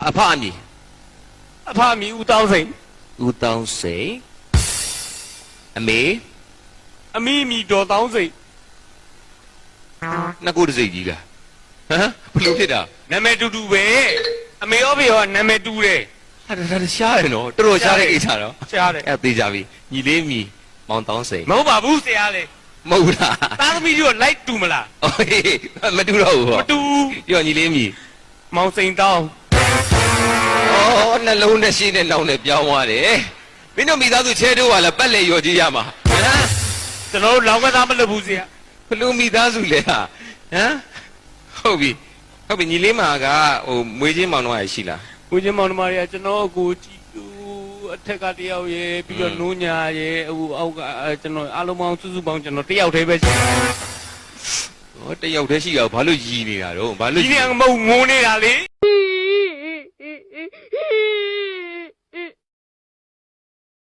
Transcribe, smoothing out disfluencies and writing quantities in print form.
အဖအမည် အဖအမည်ဦးတောင်းစိန် ဦးတောင်းစိန်အမေ အမီအမီဒေါ်တောင်းစိန် နှစ်ကိုယ်တစ်စိတ်ကြီးလားဟမ်ဘလို့ဖြစ်တာ နာမည်တူတူပဲအမေရောဖေရောနာမည်တူတယ် ဟာဒါရှားတယ်နော်တော်တော်ရှားတဲ့ကိစ္စတော့ ရှားတယ် အဲ့သေးကြပြီညီလေးမီမောင်တောင်းစိန် မဟုတ်ပါဘူးဆရာလေ မဟုတ်လား သားသမီးတို့လိုက်တူမလား โอเคမတူတော့ဘူးဟော မတူ ပြောညီလေးမီ မောင်စိန်တောင်း ဩနှလုံးနဲ့ရှင်းနဲ့နှောင်းနဲ့ပြောင်းသွားတယ်မင်းတို့မိသားစုချဲတို့ကလည်းပတ်လေရော်ကြီးရမှာဟမ် ကျွန်တော်တို့လောင်ကစားမလုပ်ဘူးဆရာ ဘလို့မိသားစုလဲဟာဟမ်ဟုတ်ပြီညီလေးမာကဟိုမွေးချင်းမောင်တော့ရရှိလား ဦးချင်းမောင်နှမတွေကကျွန်တော်ကိုကြည့်သူအထက်ကတယောက်ရယ်ပြီးတော့နိုးညာရယ်အခုအောက်ကကျွန်တော်အားလုံးပေါင်းစုစုပေါင်းကျွန်တော်တယောက်တည်းပဲရှိတယ် ဟောတယောက်တည်းရှိရဘာလို့ရည်နေတာတော့ဘာလို့ ဒီနေရာမဟုတ်ငိုနေတာလေ